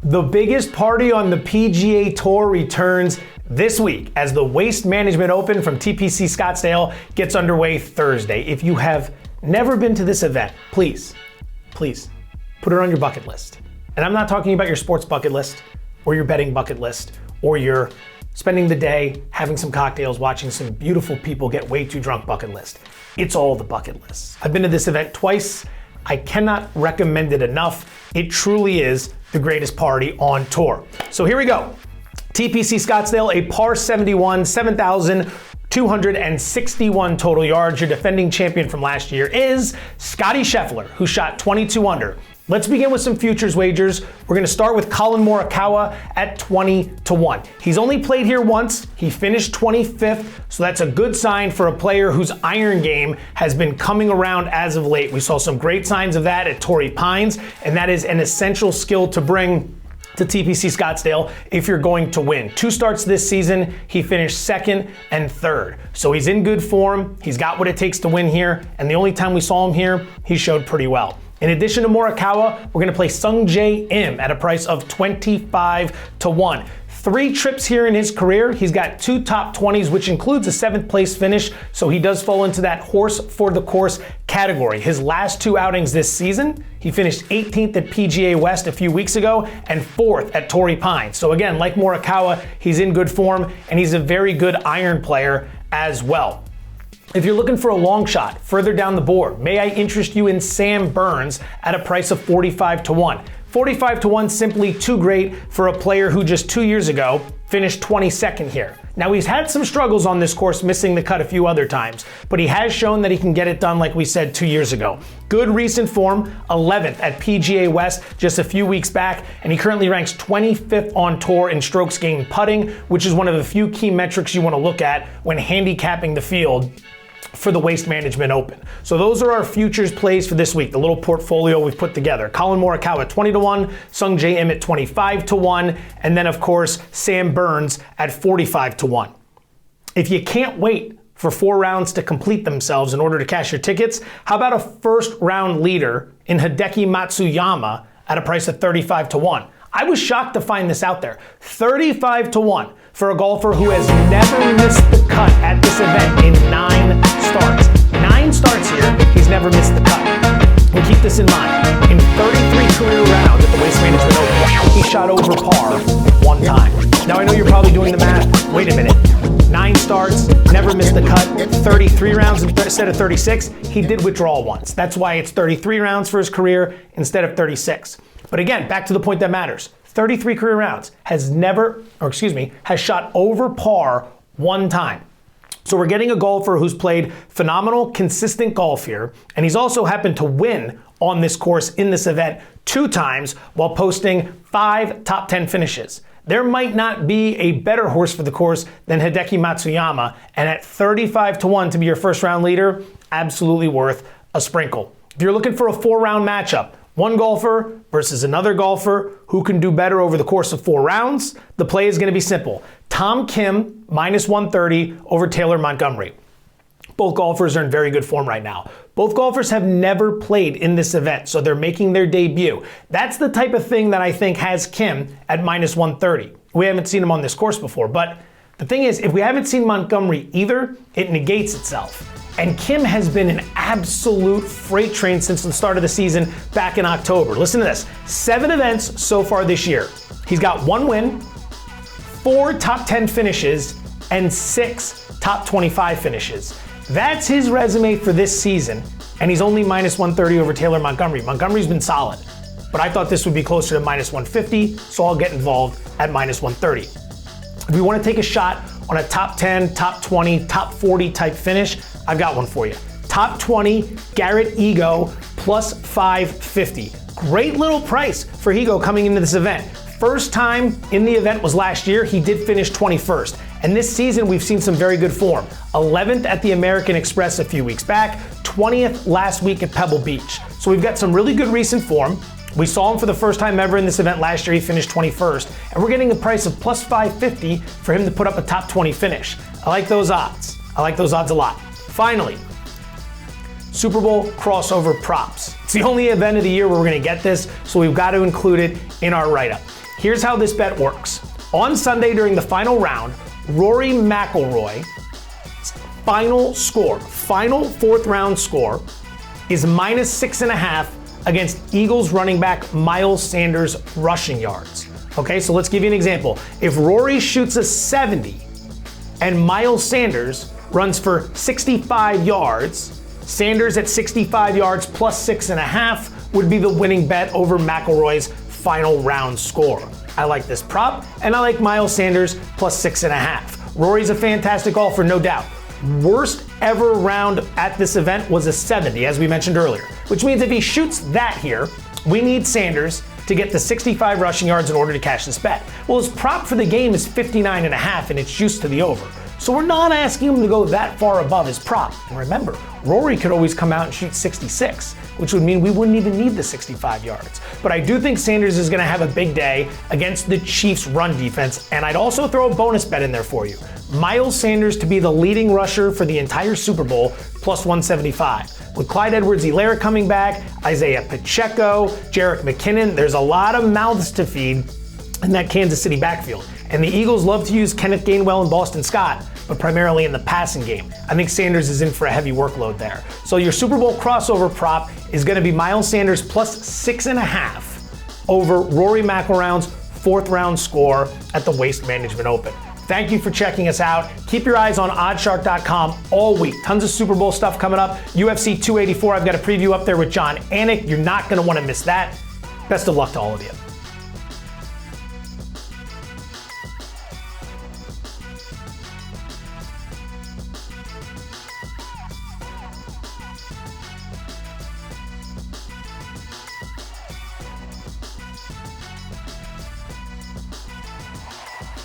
The biggest party on the PGA Tour returns this week as the Waste Management Open from TPC Scottsdale gets underway Thursday. If you have never been to this event, please put it on your bucket list. And I'm not talking about your sports bucket list or your betting bucket list or your spending the day having some cocktails, watching some beautiful people get way too drunk bucket list. It's all the bucket lists. I've been to this event twice. I cannot recommend it enough. It truly is the greatest party on tour. So here we go. TPC Scottsdale, a par 71, 7,261 total yards. Your defending champion from last year is Scottie Scheffler, who shot 22 under. Let's begin with some futures wagers. We're gonna start with Collin Morikawa at 20-1. He's only played here once. He finished 25th, so that's a good sign for a player whose iron game has been coming around as of late. We saw some great signs of that at Torrey Pines, and that is an essential skill to bring to TPC Scottsdale if you're going to win. 2 starts this season, he finished 2nd and 3rd. So he's in good form, he's got what it takes to win here, and the only time we saw him here, he showed pretty well. In addition to Morikawa, we're gonna play Sungjae Im at a price of 25-1. 3 trips here in his career. He's got 2 top 20s, which includes a 7th place finish, so he does fall into that horse for the course category. His last 2 outings this season, he finished 18th at PGA West a few weeks ago and 4th at Torrey Pines. So again, like Morikawa, he's in good form and he's a very good iron player as well. If you're looking for a long shot further down the board, may I interest you in Sam Burns at a price of 45-1. 45-1 simply too great for a player who just 2 years ago finished 22nd here. Now he's had some struggles on this course, missing the cut a few other times, but he has shown that he can get it done like we said 2 years ago. Good recent form, 11th at PGA West just a few weeks back, and he currently ranks 25th on tour in strokes gained putting, which is one of the few key metrics you want to look at when handicapping the field for the Waste Management Open. So those are our futures plays for this week, the little portfolio we've put together. Collin Morikawa at 20-1, Sungjae Im at 25-1, and then of course, Sam Burns at 45-1. If you can't wait for 4 rounds to complete themselves in order to cash your tickets, how about a first round leader in Hideki Matsuyama at a price of 35-1? I was shocked to find this out there. 35-1 for a golfer who has never missed the cut at this event in 9 starts. 9 starts here, he's never missed the cut. And keep this in mind, in 33 career rounds at the Waste Management Open, he shot over par 1 time. Now I know you're probably doing the math. Wait a minute. 9 starts, never missed the cut, 33 rounds instead of 36. He did withdraw once. That's why it's 33 rounds for his career instead of 36. But again, back to the point that matters. 33 career rounds, has shot over par 1 time. So we're getting a golfer who's played phenomenal, consistent golf here, and he's also happened to win on this course in this event 2 times while posting 5 top 10 finishes. There might not be a better horse for the course than Hideki Matsuyama, and at 35-1 to be your first round leader, absolutely worth a sprinkle. If you're looking for a 4-round matchup, one golfer versus another golfer who can do better over the course of 4 rounds, the play is going to be simple. Tom Kim, -130 over Taylor Montgomery. Both golfers are in very good form right now. Both golfers have never played in this event, so they're making their debut. That's the type of thing that I think has Kim at -130. We haven't seen him on this course before, but the thing is, if we haven't seen Montgomery either, it negates itself. And Kim has been an absolute freight train since the start of the season back in October. Listen to this, 7 events so far this year. He's got 1 win, 4 top 10 finishes, and 6 top 25 finishes. That's his resume for this season, and he's only -130 over Taylor Montgomery. Montgomery's been solid, but I thought this would be closer to -150, so I'll get involved at -130. If we want to take a shot on a top 10, top 20, top 40 type finish, I've got one for you. Top 20, Garrett Ego, plus 550. Great little price for Ego coming into this event. First time in the event was last year. He did finish 21st. And this season, we've seen some very good form. 11th at the American Express a few weeks back, 20th last week at Pebble Beach. So we've got some really good recent form. We saw him for the first time ever in this event last year. He finished 21st, and we're getting a price of plus 550 for him to put up a top 20 finish. I like those odds. I like those odds a lot. Finally, Super Bowl crossover props. It's the only event of the year where we're gonna get this, so we've got to include it in our write-up. Here's how this bet works. On Sunday during the final round, Rory McIlroy's final fourth round score is -6.5 against Eagles running back Miles Sanders rushing yards. Okay, so let's give you an example. If Rory shoots a 70 and Miles Sanders runs for 65 yards, Sanders at 65 yards plus 6.5 would be the winning bet over McIlroy's final round score. I like this prop, and I like Miles Sanders plus 6.5. Rory's a fantastic golfer, no doubt. Worst ever round at this event was a 70, as we mentioned earlier, which means if he shoots that here, we need Sanders to get the 65 rushing yards in order to cash this bet. Well, his prop for the game is 59.5, and it's juiced to the over. So we're not asking him to go that far above his prop. And remember, Rory could always come out and shoot 66, which would mean we wouldn't even need the 65 yards. But I do think Sanders is going to have a big day against the Chiefs' run defense, and I'd also throw a bonus bet in there for you. Miles Sanders to be the leading rusher for the entire Super Bowl, plus 175. With Clyde Edwards-Helaire coming back, Isaiah Pacheco, Jerick McKinnon, there's a lot of mouths to feed in that Kansas City backfield. And the Eagles love to use Kenneth Gainwell and Boston Scott, but primarily in the passing game. I think Sanders is in for a heavy workload there. So your Super Bowl crossover prop is going to be Miles Sanders plus 6.5 over Rory McIlroy's fourth round score at the Waste Management Open. Thank you for checking us out. Keep your eyes on oddshark.com all week. Tons of Super Bowl stuff coming up. UFC 284, I've got a preview up there with John Anik. You're not going to want to miss that. Best of luck to all of you.